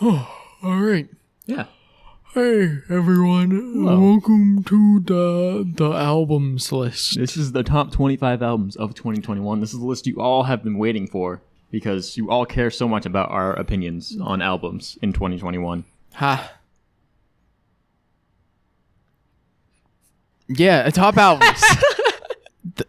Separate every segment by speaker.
Speaker 1: All right.
Speaker 2: Yeah.
Speaker 1: Hey everyone,
Speaker 2: Hello.
Speaker 1: welcome to the albums list.
Speaker 2: This is the top 25 albums of 2021. This is the list you all have been waiting for because you all care so much about our opinions on albums in 2021.
Speaker 1: Ha. Yeah, top albums.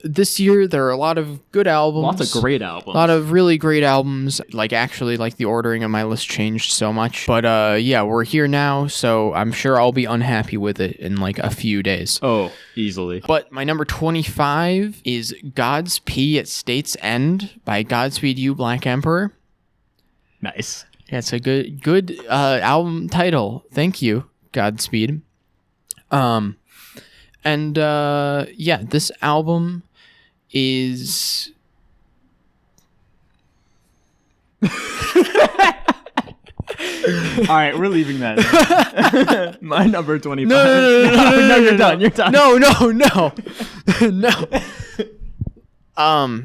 Speaker 1: This year there are a lot of good albums.
Speaker 2: Lots of great albums.
Speaker 1: A lot of really great albums. Actually, the ordering of my list changed so much. But yeah, we're here now, so I'm sure I'll be unhappy with it in a few days.
Speaker 2: Oh, easily.
Speaker 1: But my number 25 is Godspeed at State's End by Godspeed You, Black Emperor.
Speaker 2: Nice.
Speaker 1: Yeah, it's a good album title. Thank you, Godspeed. And yeah, this album is...
Speaker 2: All right, we're leaving that. My number 25.
Speaker 1: No,
Speaker 2: You're done. You're done.
Speaker 1: No.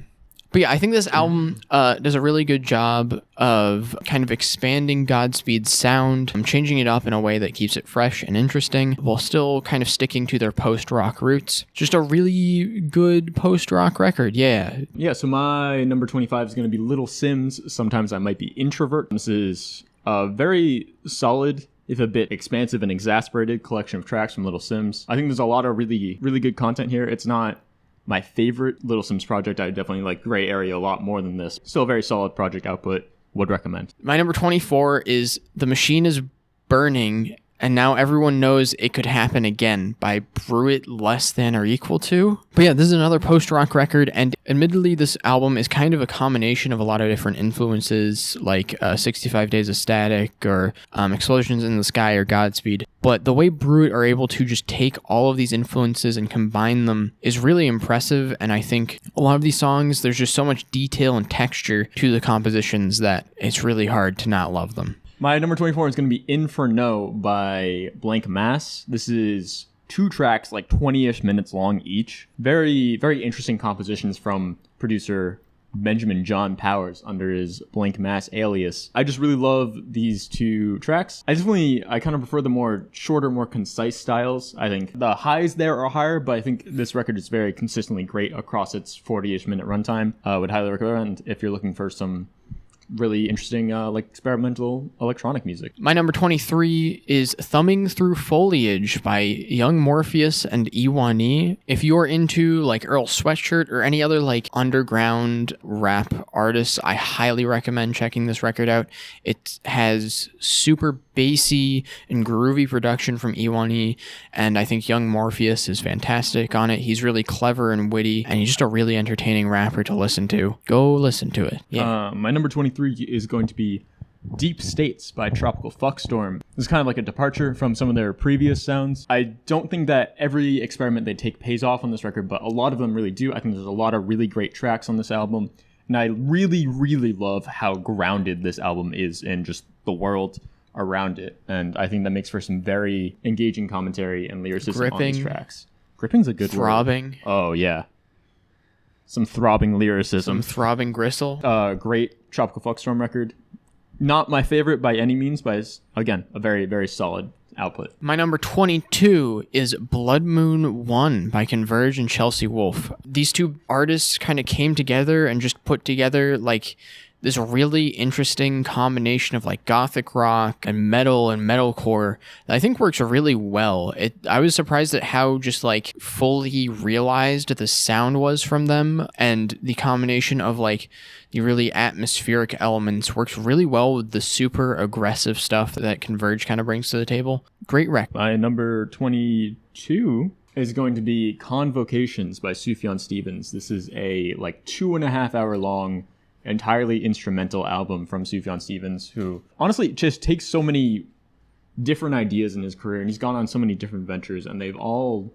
Speaker 1: But yeah, I think this album does a really good job of kind of expanding Godspeed's sound, changing it up in a way that keeps it fresh and interesting, while still kind of sticking to their post-rock roots. Just a really good post-rock record, yeah.
Speaker 2: Yeah, so my number 25 is going to be Little Sims. Sometimes I Might Be Introvert. This is a very solid, if a bit expansive and exasperated, collection of tracks from Little Sims. I think there's a lot of really, really good content here. It's not my favorite Little Sims project. I definitely like Gray Area a lot more than this. Still a very solid project output. Would recommend.
Speaker 1: My number 24 is The Machine is Burning, and Now Everyone Knows It Could Happen Again by BRUIT Less Than or Equal To. But yeah, this is another post-rock record, and admittedly this album is kind of a combination of a lot of different influences, like 65 Days of Static, or Explosions in the Sky, or Godspeed. But the way BRUIT are able to just take all of these influences and combine them is really impressive, and I think a lot of these songs, there's just so much detail and texture to the compositions that it's really hard to not love them.
Speaker 2: My number 24 is going to be Ferneaux by Blanck Mass. This is 2 tracks, 20-ish minutes long each. Very, very interesting compositions from producer Benjamin John Powers under his Blanck Mass alias. I just really love these 2 tracks. I kind of prefer the more shorter, more concise styles. I think the highs there are higher, but I think this record is very consistently great across its 40-ish minute runtime. Would highly recommend if you're looking for some really interesting experimental electronic music.
Speaker 1: My number 23 is Thumbing Through Foliage by Young Morpheus and iiiii. If you're into Earl Sweatshirt or any other underground rap artists, I highly recommend checking this record out. It has super bassy and groovy production from iiiii, and I think Young Morpheus is fantastic on it. He's really clever and witty, and he's just a really entertaining rapper to listen to. Go listen to it. Yeah.
Speaker 2: My number 23 is going to be Deep States by Tropical Fuckstorm. This is kind of like a departure from some of their previous sounds. I don't think that every experiment they take pays off on this record, but a lot of them really do. I think there's a lot of really great tracks on this album, and I really, really love how grounded this album is in just the world around it, and I think that makes for some very engaging commentary and lyricism on these tracks. Gripping's a good
Speaker 1: Throbbing.
Speaker 2: word. Oh, yeah. Some throbbing lyricism.
Speaker 1: Some throbbing gristle.
Speaker 2: Great Tropical Fuckstorm record. Not my favorite by any means, but it's, again, a very, very solid output.
Speaker 1: My number 22 is Bloodmoon 1 by Converge and Chelsea Wolfe. These 2 artists kind of came together and just put together this really interesting combination of gothic rock and metalcore that I think works really well. I was surprised at how just fully realized the sound was from them, and the combination of the really atmospheric elements works really well with the super aggressive stuff that Converge kind of brings to the table. Great record.
Speaker 2: My number 22 is going to be Convocations by Sufjan Stevens. This is a 2.5 hour long entirely instrumental album from Sufjan Stevens, who honestly just takes so many different ideas in his career, and he's gone on so many different ventures, and they've all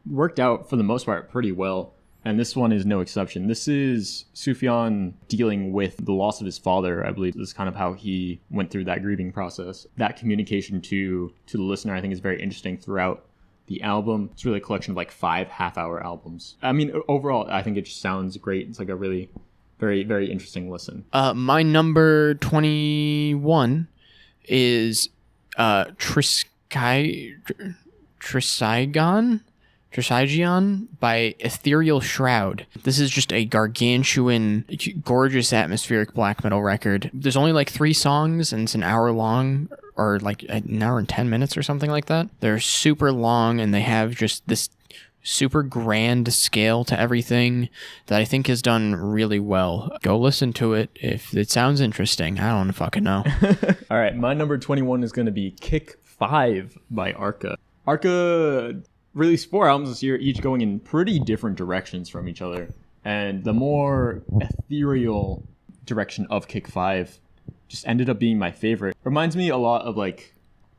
Speaker 2: worked out for the most part pretty well, and this one is no exception. This is Sufjan dealing with the loss of his father. I believe this is kind of how he went through that grieving process. That communication to the listener, I think, is very interesting throughout the album. It's really a collection of 5 half-hour albums. I mean, overall, I think it just sounds great. It's a really very, very interesting listen.
Speaker 1: My number 21 is Trisagion by Ethereal Shroud. This is just a gargantuan, gorgeous atmospheric black metal record. There's only like 3 songs and it's an hour long, or like an hour and 10 minutes or something like that. They're super long and they have just this super grand scale to everything that I think is done really well. Go listen to it if it sounds interesting. I don't fucking know.
Speaker 2: All right, my number 21 is going to be Kick 5 by Arca. Arca released 4 albums this year, each going in pretty different directions from each other. And the more ethereal direction of Kick 5 just ended up being my favorite. Reminds me a lot of like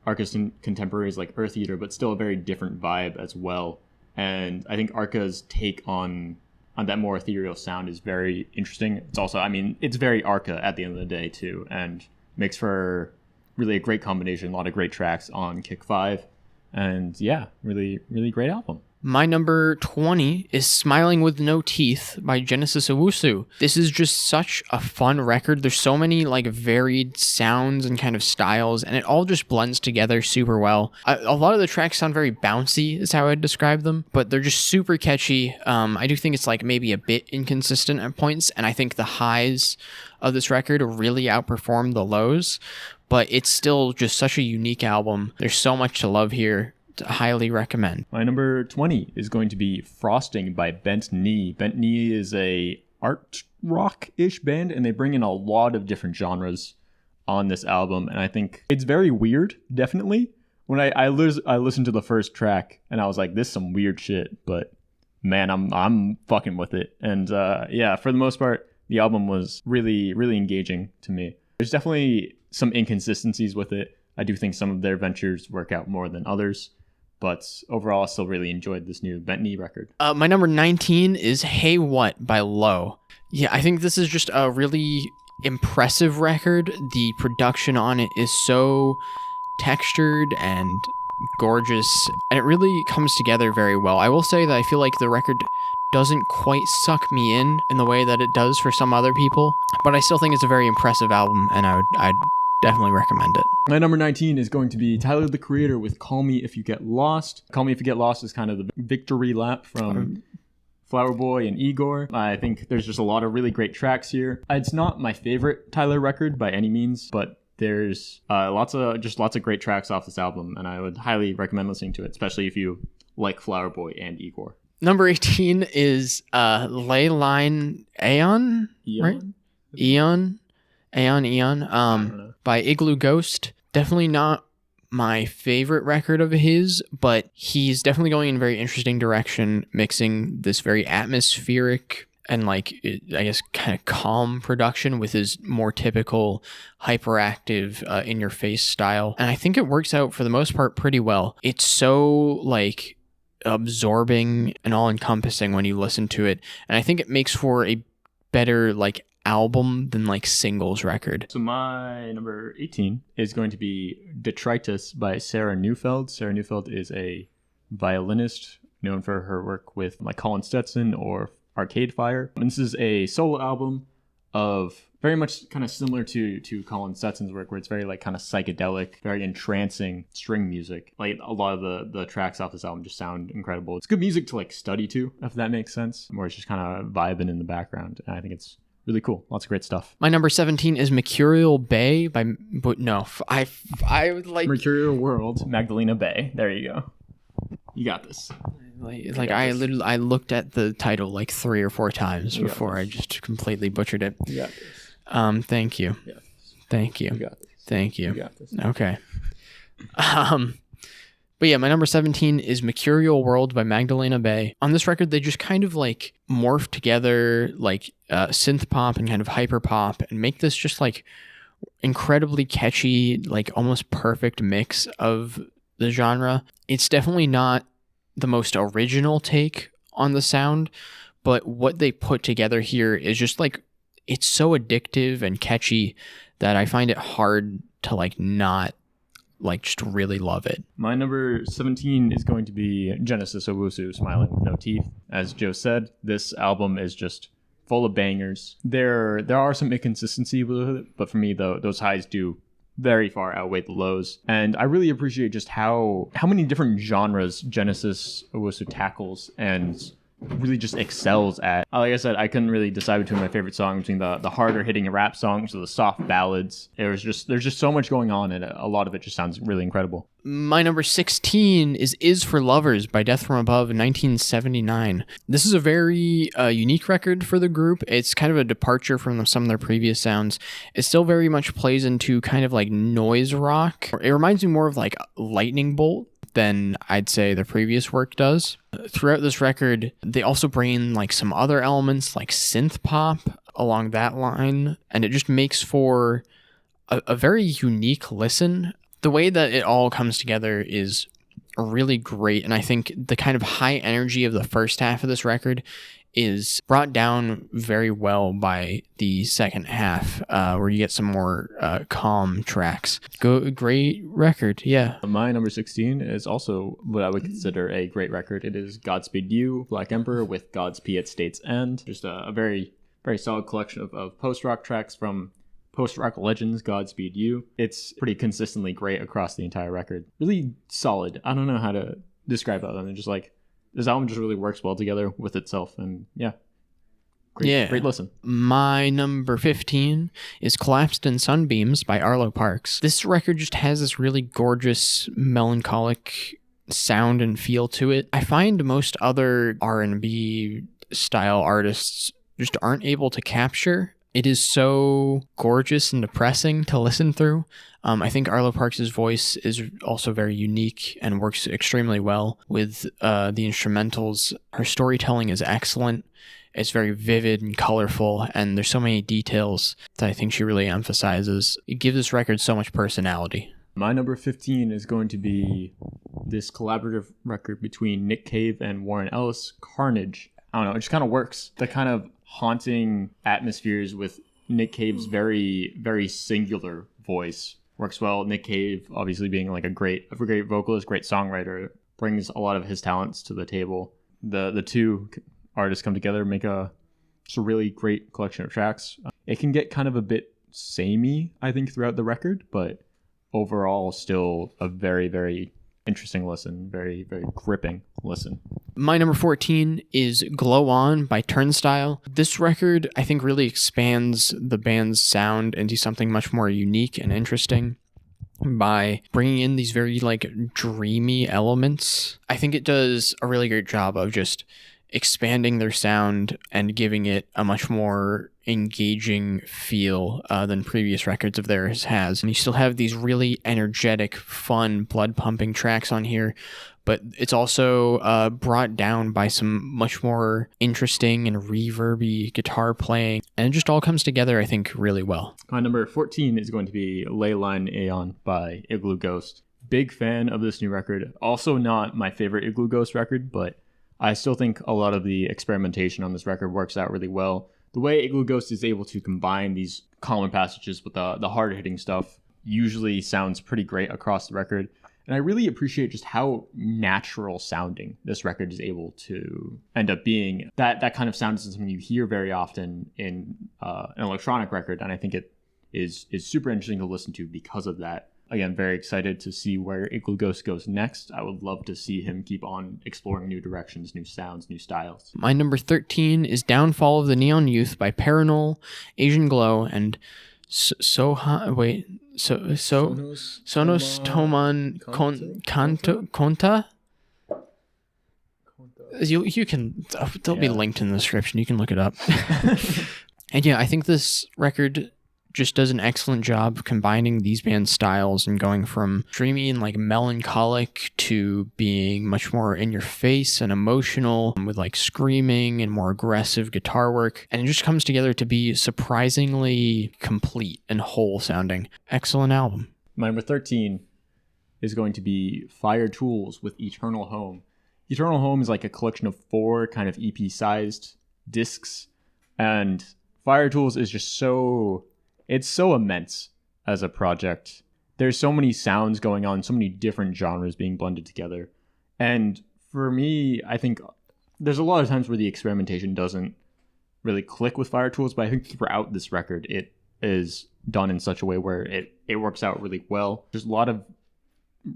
Speaker 2: Arca's contemporaries like Earth Eater, but still a very different vibe as well. And I think Arca's take on that more ethereal sound is very interesting. It's also, I mean, it's very Arca at the end of the day too, and makes for really a great combination, a lot of great tracks on Kick 5. And yeah, really, really great album.
Speaker 1: My number 20 is Smiling with No Teeth by Genesis Owusu. This is just such a fun record. There's so many like varied sounds and kind of styles, and it all just blends together super well. A lot of the tracks sound very bouncy is how I'd describe them, but they're just super catchy. I do think it's like maybe a bit inconsistent at points, and I think the highs of this record really outperform the lows, but it's still just such a unique album. There's so much to love here. Highly recommend.
Speaker 2: My number 20 is going to be Frosting by Bent Knee. Bent Knee is a art rock-ish band, and they bring in a lot of different genres on this album, and I think it's very weird, definitely. When I listened to the first track, and I was like, this is some weird shit, but man, I'm fucking with it. And yeah, for the most part, the album was really, really engaging to me. There's definitely some inconsistencies with it. I do think some of their ventures work out more than others. But overall, I still really enjoyed this new Bent Knee record.
Speaker 1: My number 19 is Hey What by Low. Yeah, I think this is just a really impressive record. The production on it is so textured and gorgeous, and it really comes together very well. I will say that I feel like the record doesn't quite suck me in the way that it does for some other people, but I still think it's a very impressive album, and I'd definitely recommend it.
Speaker 2: My number 19 is going to be Tyler, the Creator with Call Me If You Get Lost. Call Me If You Get Lost is kind of the victory lap from Flower Boy and Igor. I think there's just a lot of really great tracks here. It's not my favorite Tyler record by any means, but there's lots of great tracks off this album, and I would highly recommend listening to it, especially if you like Flower Boy and Igor.
Speaker 1: Number 18 is Leyline Aeon, right? Aeon, by Igloo Ghost. Definitely not my favorite record of his, but he's definitely going in a very interesting direction, mixing this very atmospheric and I guess kind of calm production with his more typical hyperactive in-your-face style. And I think it works out for the most part pretty well. It's so absorbing and all-encompassing when you listen to it, and I think it makes for a better album than singles record.
Speaker 2: So my number 18 is going to be Detritus by Sarah Neufeld. Sarah Neufeld is a violinist known for her work with Colin Stetson or Arcade Fire. And this is a solo album of very much kind of similar to Colin Stetson's work, where it's very kind of psychedelic, very entrancing string music. A lot of the tracks off this album just sound incredible. It's good music to study to, if that makes sense, where it's just kind of vibing in the background. And I think it's really cool. Lots of great stuff.
Speaker 1: My number 17 is Mercurial Bay by... But no, I would like...
Speaker 2: Mercurial World, Magdalena Bay. There you go. You got this.
Speaker 1: I looked at the title 3 or 4 times before I just completely butchered it.
Speaker 2: You got this.
Speaker 1: Thank you.
Speaker 2: Yeah.
Speaker 1: Thank you.
Speaker 2: You got this.
Speaker 1: Thank you.
Speaker 2: You got this.
Speaker 1: Okay. But yeah, my number 17 is Mercurial World by Magdalena Bay. On this record, they just kind of morph together synth pop and kind of hyper pop and make this just incredibly catchy, almost perfect mix of the genre. It's definitely not the most original take on the sound, but what they put together here is just it's so addictive and catchy that I find it hard to not just really love it.
Speaker 2: My number 17 is going to be Genesis Owusu, Smiling with No Teeth. As Joe said, this album is just full of bangers. There are some inconsistency with it, but for me, those highs do very far outweigh the lows. And I really appreciate just how many different genres Genesis Owusu tackles and really just excels at. Like I said, I couldn't really decide between my favorite song, between the harder hitting rap songs or the soft ballads. There's just so much going on, and a lot of it just sounds really incredible.
Speaker 1: My number 16 is For Lovers by Death From Above in 1979. This is a very unique record for the group. It's kind of a departure from some of their previous sounds. It still very much plays into kind of like noise rock. It reminds me more of like Lightning Bolt than I'd say the previous work does. Throughout this record, they also bring in like some other elements like synth pop along that line, and it just makes for a very unique listen. The way that it all comes together is really great, and I think the kind of high energy of the first half of this record is brought down very well by the second half, where you get some more calm tracks. Great record, yeah.
Speaker 2: My number 16 is also what I would consider a great record. It is Godspeed You, Black Emperor with Godspeed at State's End. Just a very, very solid collection of post-rock tracks from post-rock legends, Godspeed You. It's pretty consistently great across the entire record. Really solid. I don't know how to describe it other than just like, this album just really works well together with itself, and great listen.
Speaker 1: My number 15 is Collapsed in Sunbeams by Arlo Parks. This record just has this really gorgeous, melancholic sound and feel to it. I find most other R&B style artists just aren't able to capture. It is so gorgeous and depressing to listen through. I think Arlo Parks' voice is also very unique and works extremely well with the instrumentals. Her storytelling is excellent. It's very vivid and colorful, and there's so many details that I think she really emphasizes. It gives this record so much personality.
Speaker 2: My number 15 is going to be this collaborative record between Nick Cave and Warren Ellis, Carnage. I don't know, it just kind of works. The kind of haunting atmospheres with Nick Cave's very, very singular voice works well. Nick Cave, obviously being like a great vocalist, great songwriter, brings a lot of his talents to the table. The two artists come together, make just a really great collection of tracks. It can get kind of a bit samey, I think, throughout the record, but overall still a very, very interesting listen, very, very gripping listen.
Speaker 1: My number 14 is Glow On by Turnstile. This record, I think, really expands the band's sound into something much more unique and interesting by bringing in these very, like, dreamy elements. I think it does a really great job of just expanding their sound and giving it a much more engaging feel than previous records of theirs has. And you still have these really energetic, fun, blood-pumping tracks on here, but it's also brought down by some much more interesting and reverby guitar playing, and it just all comes together, I think, really well.
Speaker 2: My number 14 is going to be Leyline Aeon by Igloo Ghost. Big fan of this new record. Also not my favorite Igloo Ghost record, but I still think a lot of the experimentation on this record works out really well. The way Igloo Ghost is able to combine these calmer passages with the hard-hitting stuff usually sounds pretty great across the record. And I really appreciate just how natural sounding this record is able to end up being. That kind of sound isn't something you hear very often in an electronic record, and I think it is super interesting to listen to because of that. Again, very excited to see where Igloo Ghost goes next. I would love to see him keep on exploring new directions, new sounds, new styles.
Speaker 1: My number 13 is Downfall of the Neon Youth by Ferneaux, Asian Glow, and Sonos Toman Konta. You can, they'll be linked in the description. You can look it up. And yeah, I think this record just does an excellent job combining these band styles and going from dreamy and like melancholic to being much more in your face and emotional with like screaming and more aggressive guitar work. And it just comes together to be surprisingly complete and whole sounding. Excellent album.
Speaker 2: My number 13 is going to be Fire-Toolz with Eternal Home. Eternal Home is like a collection of 4 kind of EP-sized discs, and Fire-Toolz is just it's so immense as a project. There's so many sounds going on, so many different genres being blended together. And for me, I think there's a lot of times where the experimentation doesn't really click with Fire-Toolz, but I think throughout this record, it is done in such a way where it works out really well. There's a lot of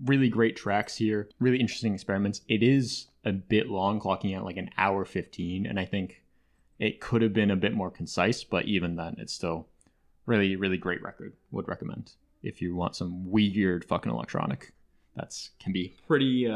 Speaker 2: really great tracks here, really interesting experiments. It is a bit long, clocking out like an hour 15, and I think it could have been a bit more concise, but even then, it's still really, really great record. Would recommend if you want some weird fucking electronic. That's can be pretty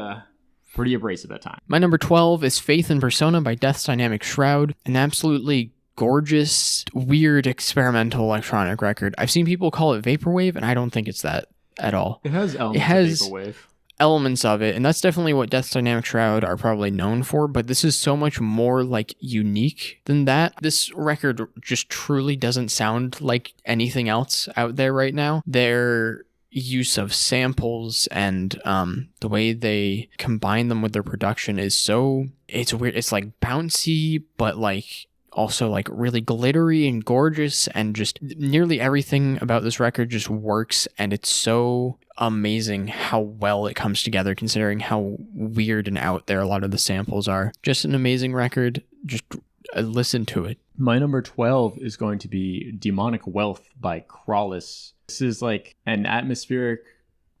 Speaker 2: abrasive at times.
Speaker 1: My number 12 is Faith in Persona by Death's Dynamic Shroud, an absolutely gorgeous, weird experimental electronic record. I've seen people call it vaporwave, and I don't think it's that at all.
Speaker 2: It has elements of vaporwave.
Speaker 1: Elements of it, and that's definitely what Death's Dynamic Shroud are probably known for, but this is so much more like unique than that. This record just truly doesn't sound like anything else out there right now. Their use of samples and the way they combine them with their production is it's weird. It's like bouncy, but like also like really glittery and gorgeous, and just nearly everything about this record just works, and it's so amazing how well it comes together considering how weird and out there a lot of the samples are. Just an amazing record. Just listen to it.
Speaker 2: My number 12 is going to be Demonic Wealth by Crawlis. This is like an atmospheric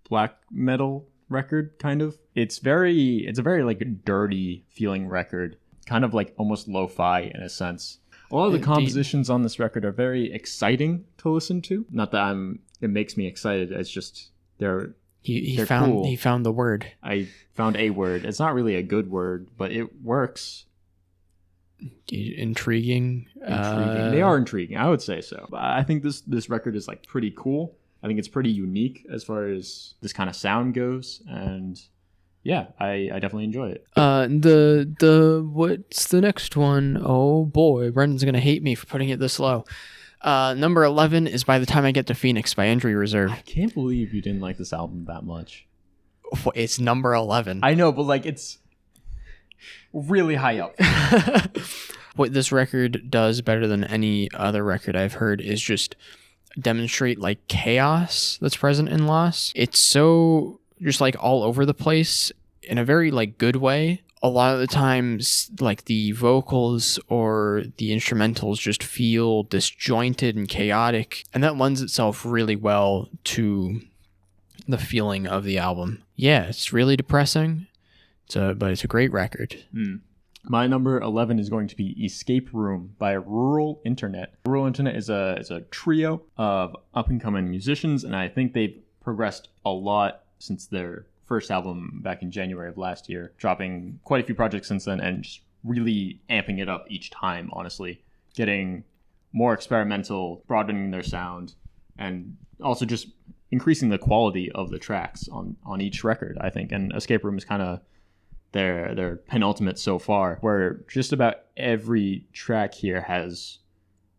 Speaker 2: black metal record, kind of. It's a very like dirty feeling record, kind of like almost lo-fi in a sense. A lot of the compositions on this record are very exciting to listen to. Not that it makes me excited. It's just they're cool.
Speaker 1: He found the word.
Speaker 2: I found a word. It's not really a good word, but it works.
Speaker 1: Intriguing.
Speaker 2: They are intriguing. I would say so. But I think this record is like pretty cool. I think it's pretty unique as far as this kind of sound goes, and yeah, I definitely enjoy it.
Speaker 1: What's the next one? Oh boy, Brendan's gonna hate me for putting it this low. Number 11 is By the Time I Get to Phoenix by Injury Reserve.
Speaker 2: I can't believe you didn't like this album that much.
Speaker 1: It's number 11.
Speaker 2: I know, but like it's really high up.
Speaker 1: What this record does better than any other record I've heard is just demonstrate like chaos that's present in Loss. It's so just like all over the place in a very like good way. A lot of the times like the vocals or the instrumentals just feel disjointed and chaotic, and that lends itself really well to the feeling of the album. Yeah, it's really depressing, but it's a great record.
Speaker 2: My number 11 is going to be Escape Room by Rural Internet. Rural Internet is a trio of up-and-coming musicians, and I think they've progressed a lot since their first album back in January of last year, dropping quite a few projects since then and just really amping it up each time, honestly. Getting more experimental, broadening their sound, and also just increasing the quality of the tracks on each record, I think. And Escape Room is kind of their penultimate so far, where just about every track here has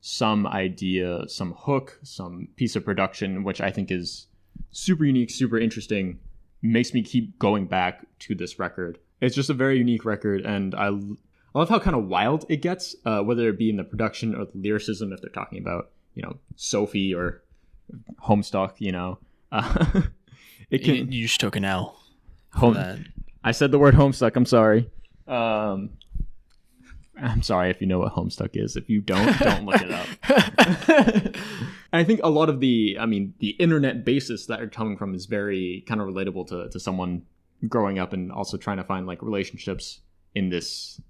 Speaker 2: some idea, some hook, some piece of production, which I think is super unique, super interesting, makes me keep going back to this record. It's just a very unique record, and I love how kind of wild it gets, whether it be in the production or the lyricism, if they're talking about, Sophie or Homestuck,
Speaker 1: You just took an L.
Speaker 2: I said the word Homestuck, I'm sorry. I'm sorry if you know what Homestuck is. If you don't look it up. I think a lot of the internet basis that are coming from is very kind of relatable to someone growing up and also trying to find like relationships in these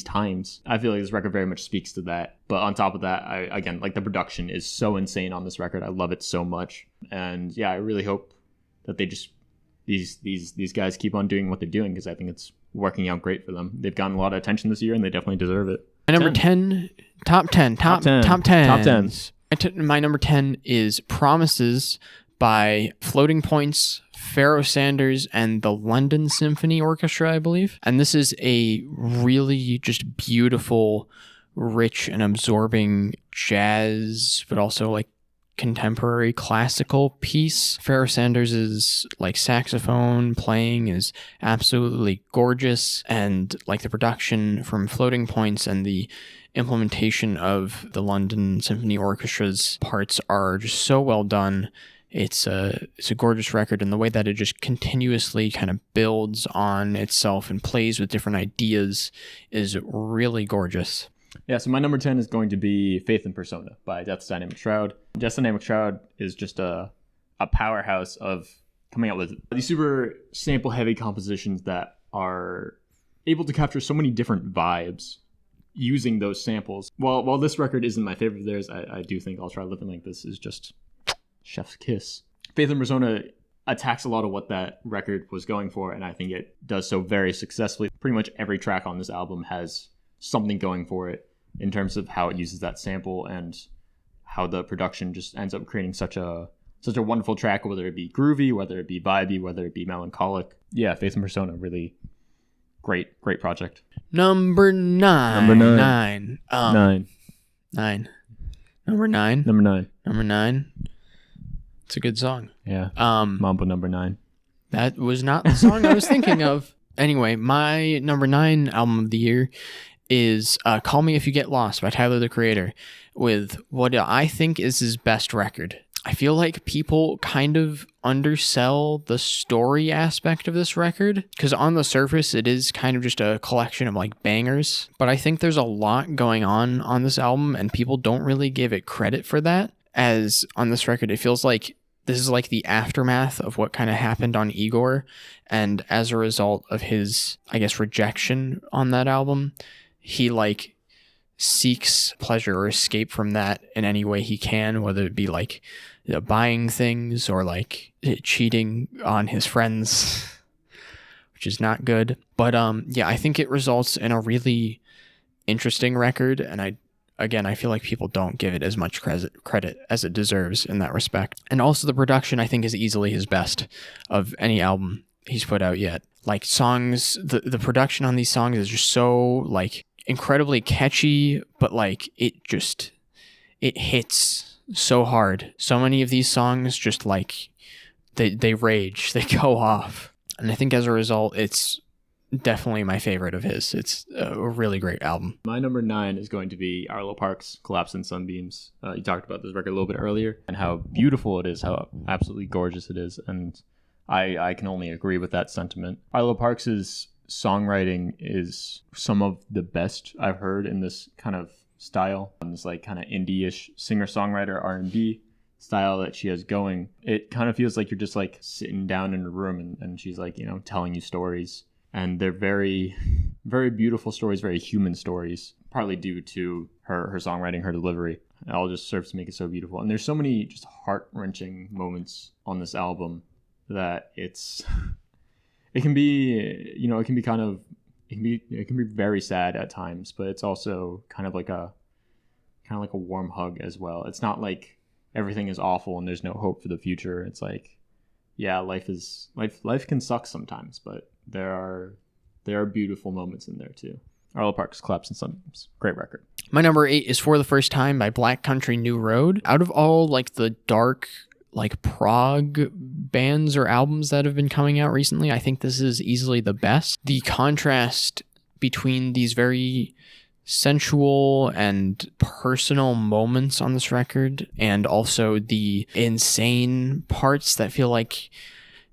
Speaker 2: times. I feel like this record very much speaks to that. But on top of that, again, like the production is so insane on this record. I love it so much. And yeah, I really hope that they just these guys keep on doing what they're doing, because I think it's working out great for them. They've gotten a lot of attention this year, and they definitely deserve it.
Speaker 1: My number 10, top 10.
Speaker 2: Top 10s.
Speaker 1: My number 10 is Promises by Floating Points, Pharoah Sanders, and the London Symphony Orchestra, I believe. And this is a really just beautiful, rich, and absorbing jazz, but also like contemporary classical piece. Pharoah Sanders' like saxophone playing is absolutely gorgeous, and like the production from Floating Points and the implementation of the London Symphony Orchestra's parts are just so well done. It's a gorgeous record, and the way that it just continuously kind of builds on itself and plays with different ideas is really gorgeous.
Speaker 2: Yeah, so my number 10 is going to be Faith and Persona by Death's Dynamic Shroud. Death's Dynamic Shroud is just a powerhouse of coming out with these super sample-heavy compositions that are able to capture so many different vibes using those samples. While this record isn't my favorite of theirs, I do think I'll Try Living Like This is just chef's kiss. Faith and Persona attacks a lot of what that record was going for, and I think it does so very successfully. Pretty much every track on this album has something going for it in terms of how it uses that sample and how the production just ends up creating such a wonderful track, whether it be groovy, whether it be vibey, whether it be melancholic. Yeah, Faith and Persona, really great project.
Speaker 1: Number 9.
Speaker 2: Number 9.
Speaker 1: 9. 9. Number 9.
Speaker 2: Number 9.
Speaker 1: Number 9. It's a good song.
Speaker 2: Yeah. Mambo number 9.
Speaker 1: That was not the song I was thinking of. Anyway, my number 9 album of the year is Call Me If You Get Lost by Tyler, the Creator, with what I think is his best record. I feel like people kind of undersell the story aspect of this record, because on the surface it is kind of just a collection of like bangers, but I think there's a lot going on this album and people don't really give it credit for that. As on this record, it feels like this is like the aftermath of what kind of happened on Igor, and as a result of his, I guess, rejection on that album, he like seeks pleasure or escape from that in any way he can, whether it be like buying things or like cheating on his friends, which is not good. But yeah, I think it results in a really interesting record, and I feel like people don't give it as much credit as it deserves in that respect. And also the production, I think, is easily his best of any album he's put out yet. Like songs, the production on these songs is just so like incredibly catchy, but like it hits so hard. So many of these songs just like they rage, they go off. And I think as a result, it's definitely my favorite of his. It's a really great album.
Speaker 2: My number 9 is going to be Arlo Parks' Collapse in Sunbeams. You talked about this record a little bit earlier and how beautiful it is, how absolutely gorgeous it is, and I can only agree with that sentiment. Arlo Parks' songwriting is some of the best I've heard in this kind of style, this like kind of indie-ish singer-songwriter R&B style that she has going. It kind of feels like you're just like sitting down in a room and she's like, telling you stories. And they're very, very beautiful stories, very human stories, partly due to her songwriting, her delivery. It all just serves to make it so beautiful. And there's so many just heart-wrenching moments on this album that it can be very sad at times, but it's also kind of like a warm hug as well. It's not like everything is awful and there's no hope for the future. It's like, yeah, life can suck sometimes, but there are beautiful moments in there too. Arlo Parks, Collapse in Sunbeams. Great record.
Speaker 1: My number 8 is For the First Time by Black Country New Road. Out of all like the dark like prog bands or albums that have been coming out recently, I think this is easily the best. The contrast between these very sensual and personal moments on this record and also the insane parts that feel like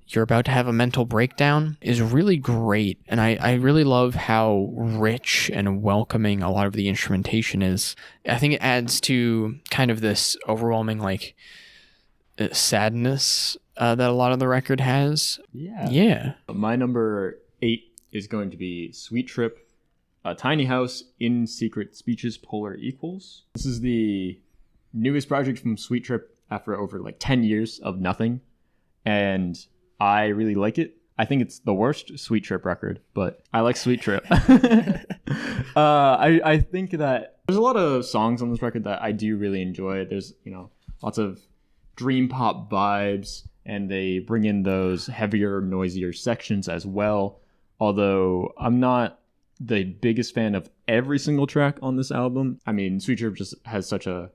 Speaker 1: you're about to have a mental breakdown is really great. And I really love how rich and welcoming a lot of the instrumentation is. I think it adds to kind of this overwhelming like sadness that a lot of the record has. Yeah.
Speaker 2: My number 8 is going to be Sweet Trip, Tiny House in Secret Speeches Polar Equals. This is the newest project from Sweet Trip after over like 10 years of nothing. And I really like it. I think it's the worst Sweet Trip record, but I like Sweet Trip. I think that there's a lot of songs on this record that I do really enjoy. There's, lots of dream pop vibes, and they bring in those heavier, noisier sections as well. Although I'm not the biggest fan of every single track on this album. I mean, Sweet Trip just has such a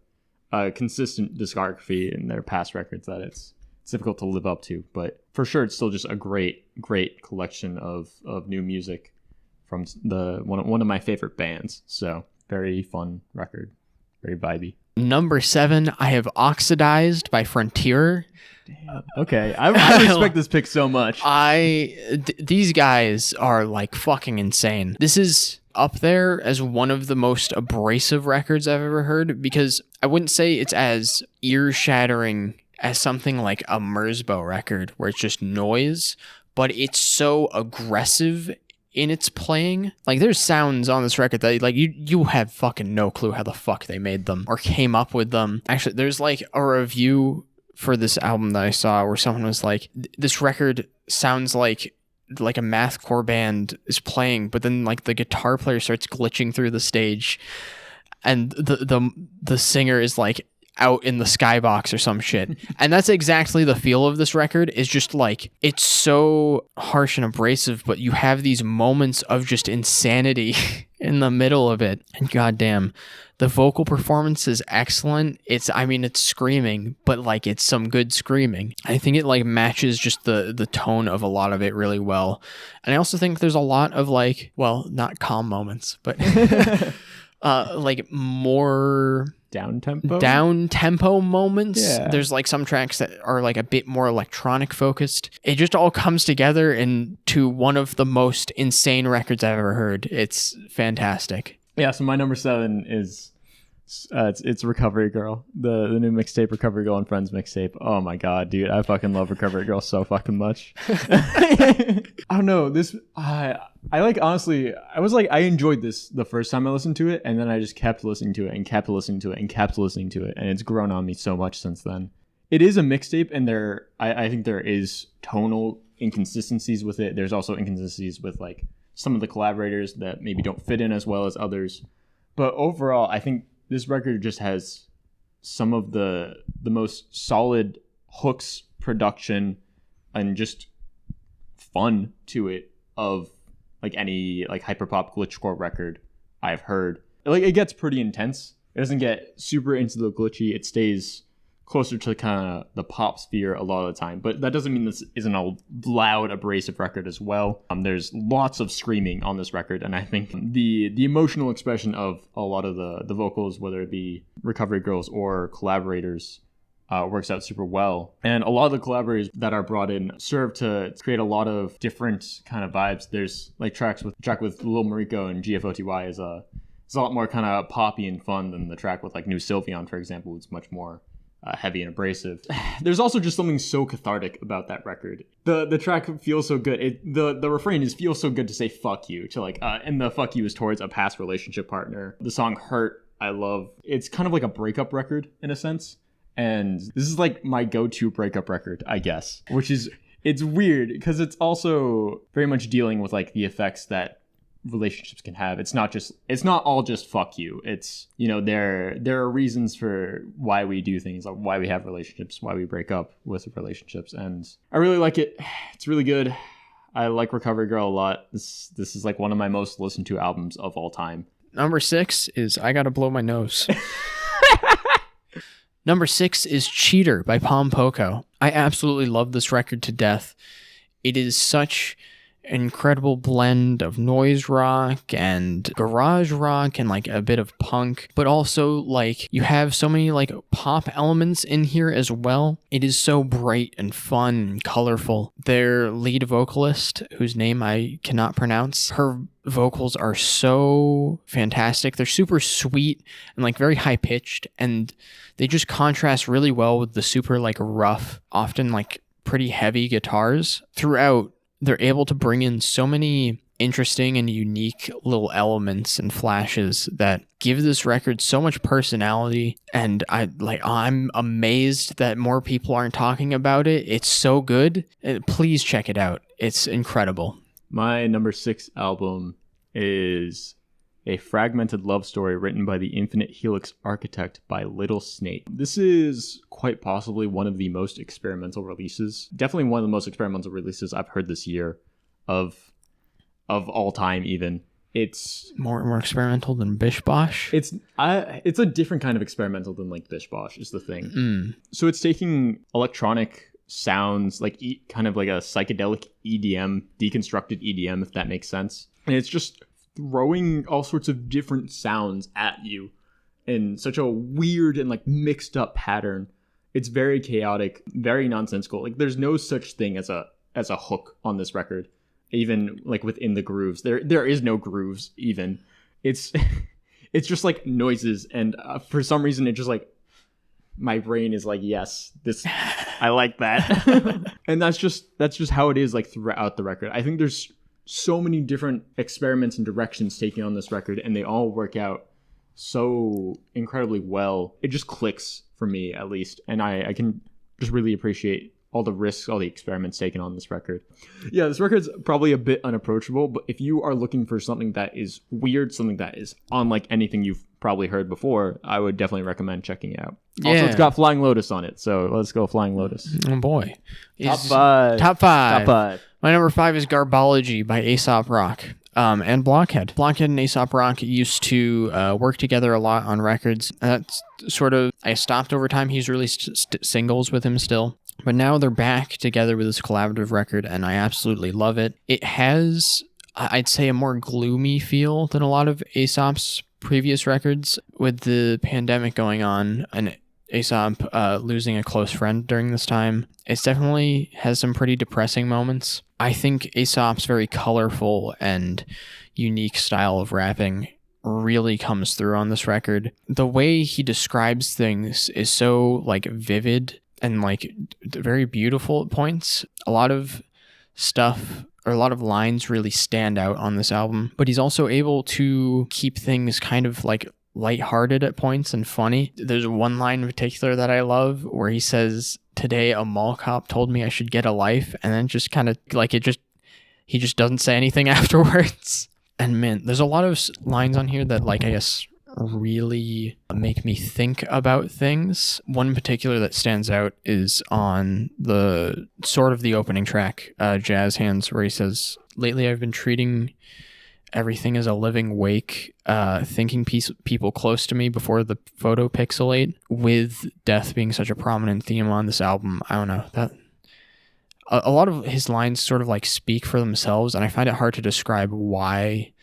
Speaker 2: consistent discography in their past records that it's difficult to live up to, but for sure it's still just a great collection of new music from one of my favorite bands. So very fun record, very vibey.
Speaker 1: Number 7, I have Oxidized by Frontier.
Speaker 2: Damn. Okay, I respect this pick so much.
Speaker 1: These guys are like fucking insane. This is up there as one of the most abrasive records I've ever heard, because I wouldn't say it's as ear-shattering as something like a Merzbow record where it's just noise, but it's so aggressive in its playing. Like, there's sounds on this record that like you have fucking no clue how the fuck they made them or came up with them. Actually, there's like a review for this album that I saw where someone was like, this record sounds like a mathcore band is playing, but then like the guitar player starts glitching through the stage and the singer is like out in the skybox or some shit. And that's exactly the feel of this record. Is just like, it's so harsh and abrasive, but you have these moments of just insanity in the middle of it. And goddamn, the vocal performance is excellent. It's screaming, but like it's some good screaming. I think it like matches just the tone of a lot of it really well. And I also think there's a lot of like, well, not calm moments, but like more down tempo moments. Yeah. There's like some tracks that are like a bit more electronic focused. It just all comes together into one of the most insane records I've ever heard. It's fantastic.
Speaker 2: Yeah, so my number 7 is it's Recovery Girl, the new mixtape, Recovery Girl and Friends mixtape. Oh my god, dude, I fucking love Recovery Girl so fucking much. I don't know, this I like, honestly, I enjoyed this the first time I listened to it, and then I just kept listening to it and kept listening to it and kept listening to it, and it's grown on me so much since then. It is a mixtape, and I think there is tonal inconsistencies with it. There's also inconsistencies with like some of the collaborators that maybe don't fit in as well as others. But overall, I think this record just has some of the most solid hooks, production, and just fun to it of like any like hyperpop glitchcore record I've heard. Like, it gets pretty intense. It doesn't get super into the glitchy. It stays closer to kind of the pop sphere a lot of the time, but that doesn't mean this isn't a loud, abrasive record as well. There's lots of screaming on this record, and I think the emotional expression of a lot of the vocals, whether it be Recovery Girls or collaborators, works out super well. And a lot of the collaborators that are brought in serve to create a lot of different kind of vibes. There's like track with Lil Mariko and GFOTY is a lot more kind of poppy and fun than the track with like New Sylveon, for example. It's much more heavy and abrasive. There's also just something so cathartic about that record. The track feels so good. The refrain is feels so good to say fuck you to like, and the fuck you is towards a past relationship partner. The song Hurt, I love. It's kind of like a breakup record in a sense. And this is like my go-to breakup record, I guess, it's weird because it's also very much dealing with like the effects that relationships can have. It's not all just fuck you. It's, you know, there are reasons for why we do things, like why we have relationships, why we break up with relationships, and I really like it. It's really good. I like Recovery Girl a lot. This is like one of my most listened to albums of all time.
Speaker 1: Number 6 is I Gotta Blow My Nose. Number 6 is Cheater by Pom Poko. I absolutely love this record to death. It is such incredible blend of noise rock and garage rock and like a bit of punk, but also like you have so many like pop elements in here as well. It is so bright and fun and colorful. Their lead vocalist, whose name I cannot pronounce, her vocals are so fantastic. They're super sweet and like very high pitched, and they just contrast really well with the super like rough, often like pretty heavy guitars throughout. They're able to bring in so many interesting and unique little elements and flashes that give this record so much personality. And I'm amazed that more people aren't talking about it. It's so good. Please check it out. It's incredible.
Speaker 2: My number 6 album is a fragmented love story written by the Infinite Helix Architect by Little Snake. This is quite possibly one of the most experimental releases. Definitely one of the most experimental releases I've heard this year of all time even. It's
Speaker 1: more experimental than Bish Bosh.
Speaker 2: It's a different kind of experimental than like Bish Bosh is the thing. So it's taking electronic sounds, like kind of like a psychedelic EDM, deconstructed EDM, if that makes sense. And it's just throwing all sorts of different sounds at you in such a weird and like mixed up pattern. It's very chaotic, very nonsensical. Like there's no such thing as a hook on this record. even like within the grooves. There is no grooves even. It's it's just like noises, and for some reason it just like my brain is like, yes, this I like that. And that's just how it is like throughout the record. I think there's so many different experiments and directions taken on this record, and they all work out so incredibly well. It just clicks for me, at least, and I can just really appreciate all the risks, all the experiments taken on this record. Yeah, this record's probably a bit unapproachable, but if you are looking for something that is weird, something that is unlike anything you've probably heard before, I would definitely recommend checking it out.
Speaker 1: Yeah.
Speaker 2: Also, it's got Flying Lotus on it, so let's go Flying Lotus.
Speaker 1: Oh boy.
Speaker 2: Top five.
Speaker 1: Top five.
Speaker 2: Top five.
Speaker 1: My number 5 is Garbology by Aesop Rock. And Blockhead. Blockhead and Aesop Rock used to work together a lot on records. That's sort of, I stopped over time. He's released singles with him still. But now they're back together with this collaborative record, and I absolutely love it. It has, I'd say, a more gloomy feel than a lot of Aesop's previous records. With the pandemic going on and Aesop losing a close friend during this time, it definitely has some pretty depressing moments. I think Aesop's very colorful and unique style of rapping really comes through on this record. The way he describes things is so like vivid and like very beautiful at points. A lot of stuff or a lot of lines really stand out on this album, but he's also able to keep things kind of like lighthearted at points and funny. There's one line in particular that I love where he says, "Today a mall cop told me I should get a life," and then just kind of like he just doesn't say anything afterwards. And man, there's a lot of lines on here that like I guess really make me think about things. One in particular that stands out is on the sort of the opening track, Jazz Hands, where he says, "Lately I've been treating everything as a living wake, thinking people close to me before the photo pixelate," with death being such a prominent theme on this album. I don't know, that a lot of his lines sort of like speak for themselves, and I find it hard to describe why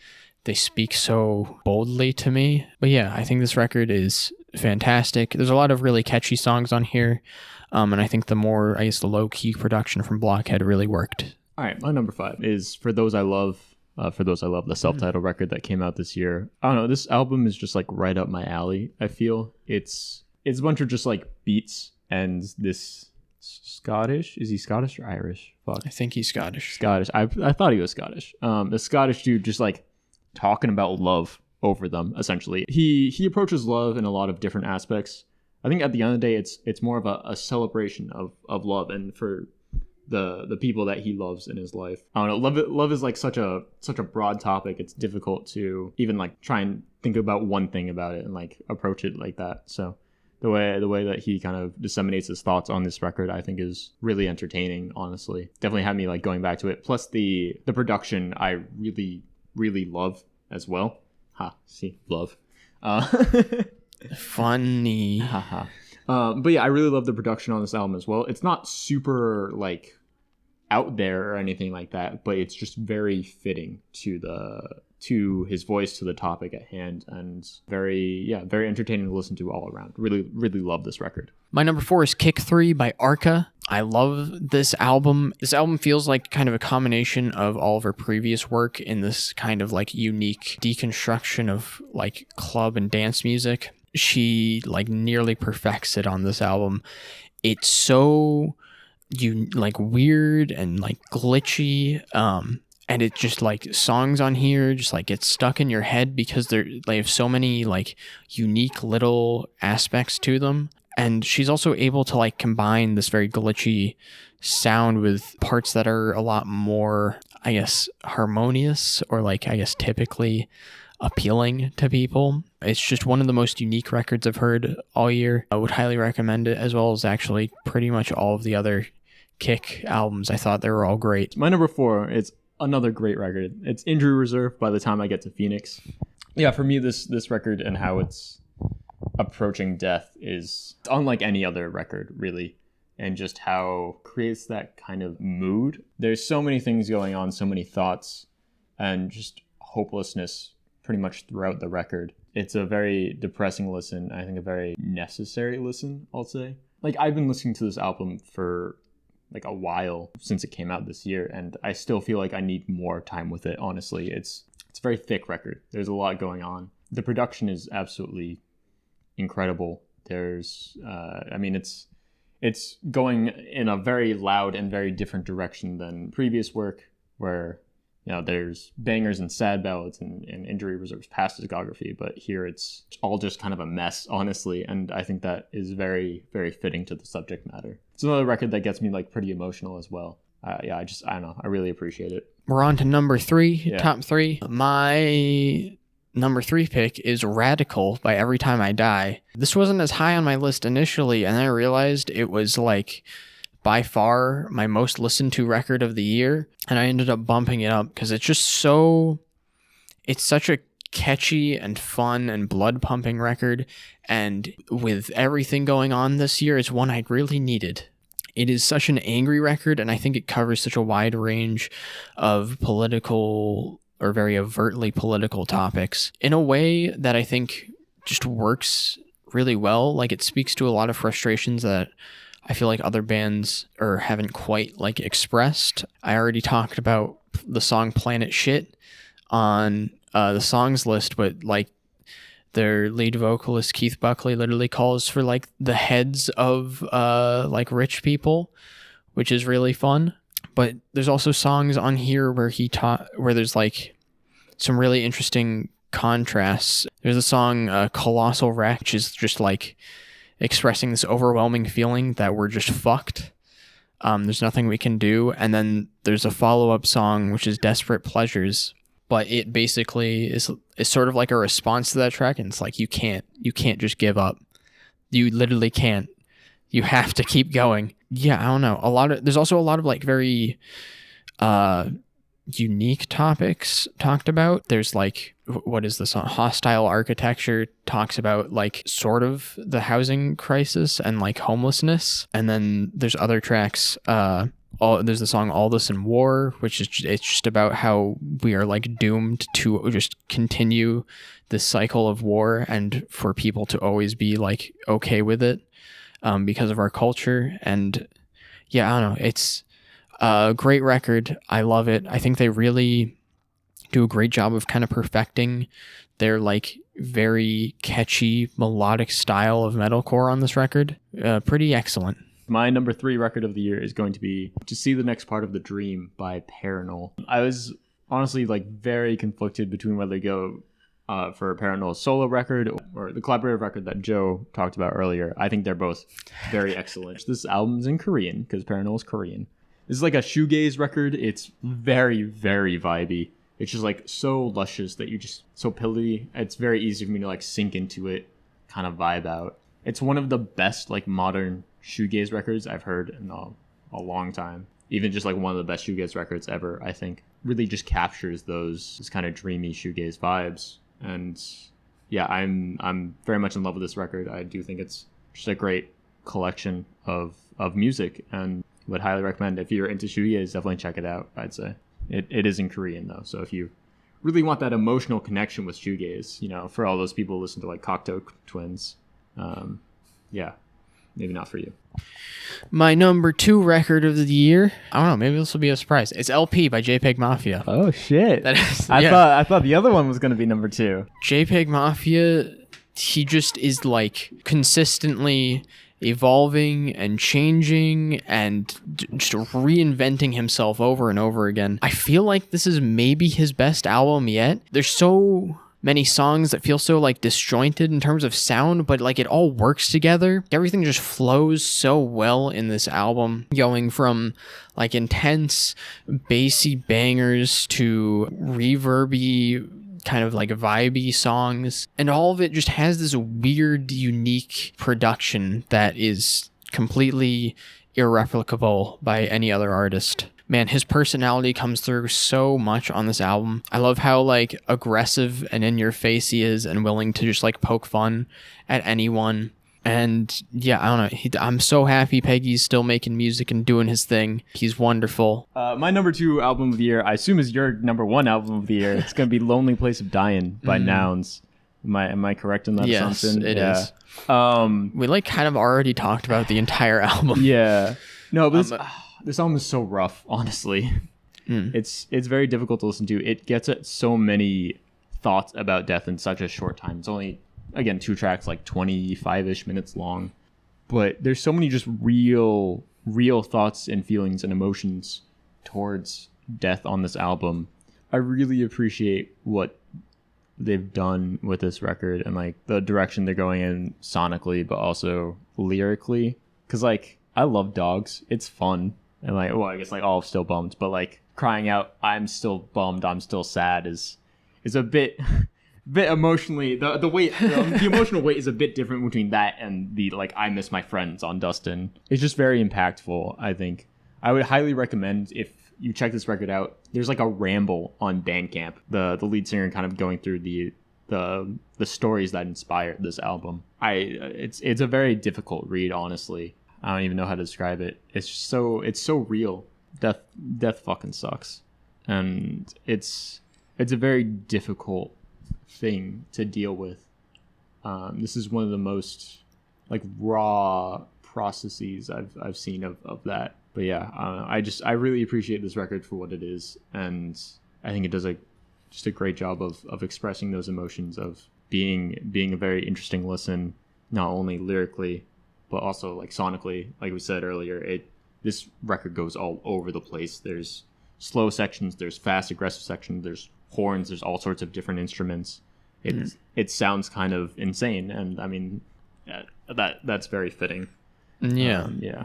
Speaker 1: they speak so boldly to me. But yeah, I think this record is fantastic. There's a lot of really catchy songs on here, and I think the low-key production from Blockhead really worked.
Speaker 2: All right, my number 5 is For Those I Love. The self-titled record that came out this year. I don't know, this album is just like right up my alley. I feel it's a bunch of just like beats and this Scottish. Is he Scottish or Irish? Fuck.
Speaker 1: I think he's Scottish.
Speaker 2: Scottish. I thought he was Scottish. The Scottish dude just like talking about love over them. Essentially, he approaches love in a lot of different aspects. I think at the end of the day, it's more of a celebration of love and for the people that he loves in his life. I don't know. Love is like such a broad topic. It's difficult to even like try and think about one thing about it and like approach it like that. So the way that he kind of disseminates his thoughts on this record, I think is really entertaining. Honestly, definitely had me like going back to it. Plus the production, I really love as well. Love.
Speaker 1: Funny.
Speaker 2: But yeah, I really love the production on this album as well. It's not super like out there or anything like that, but it's just very fitting to his voice, to the topic at hand, and very entertaining to listen to all around. Really love this record.
Speaker 1: My number 4 is Kick 3 by Arca. I love this album. This album feels like kind of a combination of all of her previous work in this kind of like unique deconstruction of like club and dance music. She like nearly perfects it on this album. It's so like weird and like glitchy, and it just like songs on here just like get stuck in your head because they have so many like unique little aspects to them. And she's also able to like combine this very glitchy sound with parts that are a lot more, I guess, harmonious or like I guess typically appealing to people. It's just one of the most unique records I've heard all year. I would highly recommend it, as well as actually pretty much all of the other Kick albums. I thought they were all great.
Speaker 2: My number 4 is another great record. It's Injury Reserve by the time I get to Phoenix. Yeah, for me, this record and how it's approaching death is unlike any other record, really, and just how it creates that kind of mood. There's so many things going on, so many thoughts, and just hopelessness pretty much throughout the record. It's a very depressing listen. I think a very necessary listen, I'll say. Like, I've been listening to this album for like a while since it came out this year, and I still feel like I need more time with it. Honestly, it's a very thick record. There's a lot going on. The production is absolutely incredible. There's it's going in a very loud and very different direction than previous work, where there's bangers and sad ballads and injury reserves past discography, but here it's all just kind of a mess, honestly, and I think that is very, very fitting to the subject matter. It's another record that gets me like pretty emotional as well. I don't know, I really appreciate it.
Speaker 1: We're on to number 3, top 3. My number 3 pick is Radical by Every Time I Die. This wasn't as high on my list initially, and then I realized it was like by far my most listened to record of the year, and I ended up bumping it up because it's such a catchy and fun and blood pumping record, and with everything going on this year, it's one I really needed. It is such an angry record, and I think it covers such a wide range of political or very overtly political topics in a way that I think just works really well. Like, it speaks to a lot of frustrations that I feel like other bands haven't quite like expressed. I already talked about the song Planet Shit on the songs list, but like their lead vocalist Keith Buckley literally calls for like the heads of like rich people, which is really fun. But there's also songs on here where where there's like some really interesting contrasts. There's a song Colossal Wreck, which is just like expressing this overwhelming feeling that we're just fucked. There's nothing we can do. And then there's a follow-up song, which is Desperate Pleasures, but it basically is sort of like a response to that track. And it's like, you can't just give up. You literally can't. You have to keep going. Yeah, I don't know. There's also a lot of like very unique topics talked about. There's like, what is the song? Hostile Architecture talks about like sort of the housing crisis and like homelessness. And then there's other tracks. There's the song All This in War, which is it's just about how we are like doomed to just continue this cycle of war, and for people to always be like okay with it because of our culture. And yeah, I don't know. It's a great record. I love it. I think they really do a great job of kind of perfecting their like very catchy melodic style of metalcore on this record. Pretty excellent.
Speaker 2: My number 3 record of the year is going to be To See the Next Part of the Dream by Ferneaux. I was honestly like very conflicted between whether to go for Ferneaux's solo record or the collaborative record that Joe talked about earlier. I think they're both very excellent. This album's in Korean because Ferneaux is Korean. This is like a shoegaze record. It's very, very vibey. It's just like so luscious that so pilly. It's very easy for me to like sink into it, kind of vibe out. It's one of the best like modern shoegaze records I've heard in a long time. Even just like one of the best shoegaze records ever, I think. Really just captures those kind of dreamy shoegaze vibes. And yeah, I'm very much in love with this record. I do think it's just a great collection of music, and would highly recommend, if you're into shoegaze, definitely check it out. I'd say it is in Korean though, so if you really want that emotional connection with shoegaze, for all those people who listen to like Cocteau Twins, yeah, maybe not for you.
Speaker 1: My number 2 record of the year, I don't know, maybe this will be a surprise. It's LP by JPEG Mafia.
Speaker 2: Oh shit!
Speaker 1: That is,
Speaker 2: I thought the other one was going to be number 2.
Speaker 1: JPEG Mafia, he just is like consistently evolving and changing and just reinventing himself over and over again. I feel like this is maybe his best album yet. There's so many songs that feel so like disjointed in terms of sound, but like it all works together. Everything just flows so well in this album, going from like intense bassy bangers to reverby kind of like vibey songs, and all of it just has this weird, unique production that is completely irreplicable by any other artist. Man, his personality comes through so much on this album. I love how like aggressive and in your face he is, and willing to just like poke fun at anyone. And yeah, I don't know. I'm so happy Peggy's still making music and doing his thing. He's wonderful.
Speaker 2: My number 2 album of the year, I assume, is your number 1 album of the year. It's going to be Lonely Place of Dying by Nouns. Am I correct in that assumption?
Speaker 1: Yes, it is. We like kind of already talked about the entire album.
Speaker 2: Yeah. No, but this album is so rough, honestly. It's very difficult to listen to. It gets at so many thoughts about death in such a short time. It's only, again, 2 tracks, like 25-ish minutes long. But there's so many just real thoughts and feelings and emotions towards death on this album. I really appreciate what they've done with this record and like the direction they're going in sonically, but also lyrically. Because like, I love Dogs. It's fun. And like, well, I guess like all Still Bummed, but like crying out, I'm still bummed, I'm still sad is a bit emotionally, the weight, the emotional weight is a bit different between that and the like I Miss My Friends on Dustin. It's just very impactful, I think. I would highly recommend if you check this record out. There's like a ramble on Bandcamp, the lead singer kind of going through the stories that inspired this album. It's a very difficult read, honestly. I don't even know how to describe it. It's so real. Death fucking sucks. And it's a very difficult thing to deal with. This is one of the most like raw processes I've seen of that. But yeah, I really appreciate this record for what it is, and I think it does just a great job of expressing those emotions, of being a very interesting listen, not only lyrically but also like sonically. Like we said earlier, this record goes all over the place. There's slow sections, there's fast aggressive sections, there's horns, there's all sorts of different instruments. It sounds kind of insane, and I mean that's very fitting.
Speaker 1: Yeah.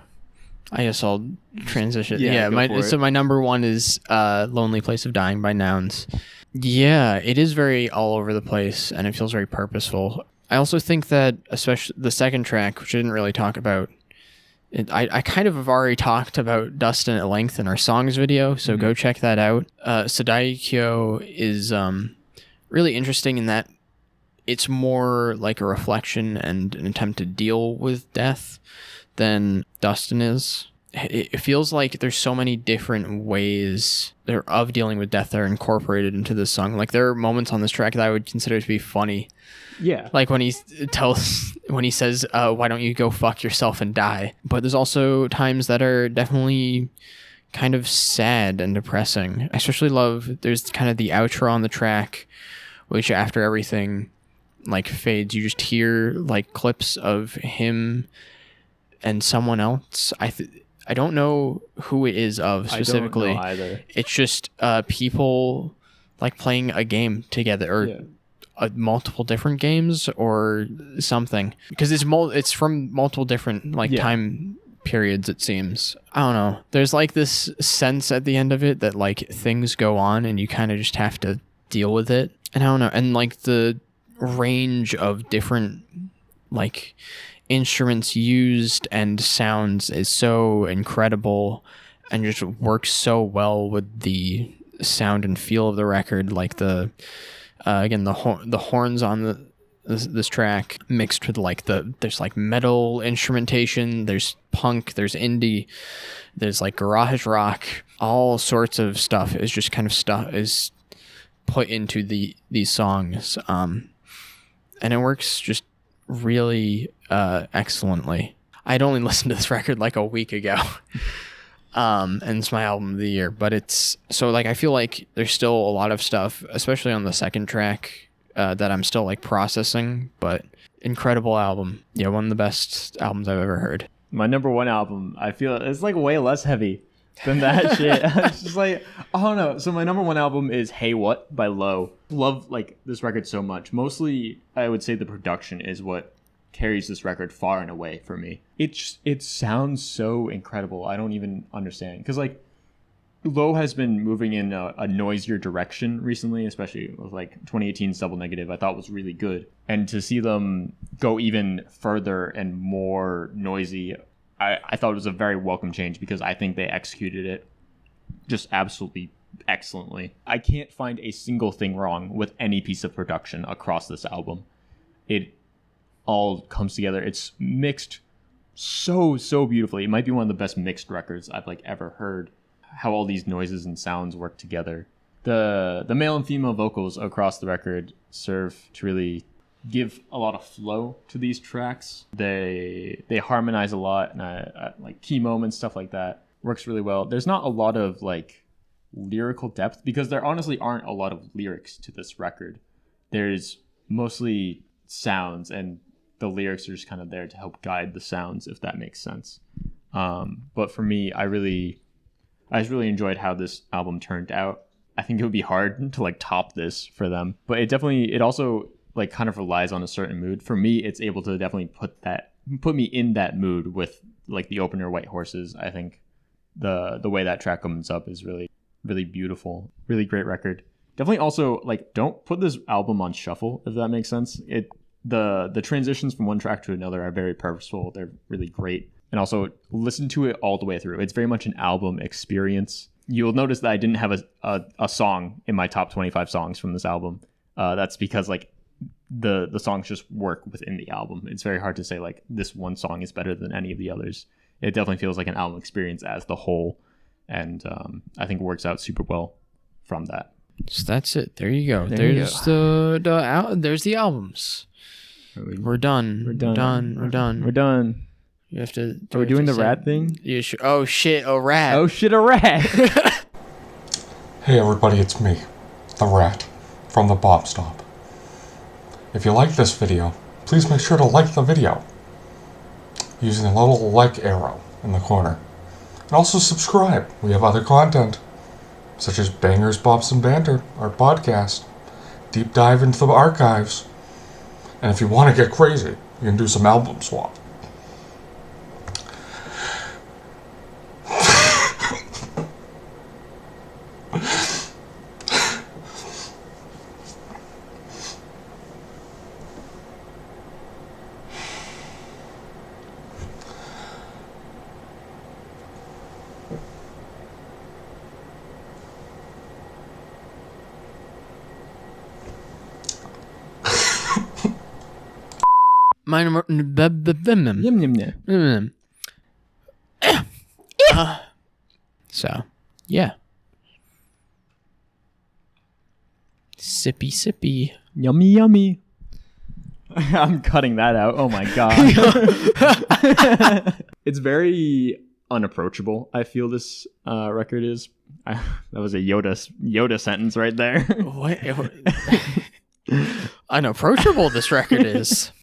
Speaker 1: I guess I'll transition.
Speaker 2: Yeah,
Speaker 1: my number one is Lonely Place of Dying by Nouns. Yeah, it is very all over the place, and it feels very purposeful. I also think that, especially the second track, which I didn't really talk about, I kind of have already talked about Dustin at length in our songs video, so go check that out. Sadaikyo is really interesting in that it's more like a reflection and an attempt to deal with death than Dustin is. It feels like there's so many different ways of dealing with death that are incorporated into this song. Like, there are moments on this track that I would consider to be funny.
Speaker 2: Yeah.
Speaker 1: Like when he says, why don't you go fuck yourself and die? But there's also times that are definitely kind of sad and depressing. I especially love, there's kind of the outro on the track, which after everything like fades, you just hear like clips of him and someone else. I don't know who it is of specifically.
Speaker 2: I don't know either.
Speaker 1: It's just people like playing a game together, or multiple different games or something, because it's from multiple different time periods, it seems. I don't know. There's like this sense at the end of it that like things go on and you kind of just have to deal with it. And I don't know. And like the range of different like instruments used and sounds is so incredible and just works so well with the sound and feel of the record. Like the again, the horns on this track mixed with like there's like metal instrumentation, there's punk, there's indie, there's like garage rock, all sorts of stuff is just kind of is put into these songs, and it works just really excellently. I'd only listened to this record like a week ago. And it's my album of the year, but it's so like I feel like there's still a lot of stuff, especially on the second track, that I'm still like processing, but incredible album. Yeah, one of the best albums I've ever heard.
Speaker 2: My number one album, I feel it's like way less heavy than that shit. It's just like, oh no. So my number one album is Hey What by Low. Love like this record so much. Mostly I would say the production is what carries this record far and away for me. It sounds so incredible. I don't even understand, because like Low has been moving in a noisier direction recently, especially with like 2018's Double Negative. I thought was really good, and to see them go even further and more noisy, I thought it was a very welcome change, because I think they executed it just absolutely excellently. I can't find a single thing wrong with any piece of production across this album. It all comes together. It's mixed so beautifully. It might be one of the best mixed records I've like ever heard. How all these noises and sounds work together. The male and female vocals across the record serve to really give a lot of flow to these tracks. They harmonize a lot, and like key moments, stuff like that. works really well. There's not a lot of like lyrical depth because there honestly aren't a lot of lyrics to this record. There's mostly sounds, and the lyrics are just kind of there to help guide the sounds, if that makes sense. But for me, I just really enjoyed how this album turned out. I think it would be hard to like top this for them, but it also like kind of relies on a certain mood. For me, it's able to definitely put me in that mood with like the opener White Horses. I think the way that track comes up is really, really beautiful. Really great record. Definitely also like don't put this album on shuffle, if that makes sense. The transitions from one track to another are very purposeful. They're really great. And also listen to it all the way through. It's very much an album experience. You'll notice that I didn't have a song in my top 25 songs from this album. That's because like the songs just work within the album. It's very hard to say like this one song is better than any of the others. It definitely feels like an album experience as the whole, and I think it works out super well from that.
Speaker 1: So that's it. There you go. There's the albums. We're done. We're done. You have to.
Speaker 2: Are we doing the rat thing?
Speaker 1: You should. Oh shit! A rat.
Speaker 2: Oh shit! A rat.
Speaker 3: Hey everybody, it's me, the Rat, from the Bop Stop. If you like this video, please make sure to like the video using the little like arrow in the corner. And also subscribe. We have other content, such as Bangers, Bops, and Banter, our podcast, deep dive into the archives. And if you want to get crazy, you can do some album swap.
Speaker 1: So, yeah. Sippy.
Speaker 2: Yummy. I'm cutting that out. Oh my god. It's very unapproachable, I feel this record is. That was a Yoda sentence right there.
Speaker 1: What? Unapproachable this record is.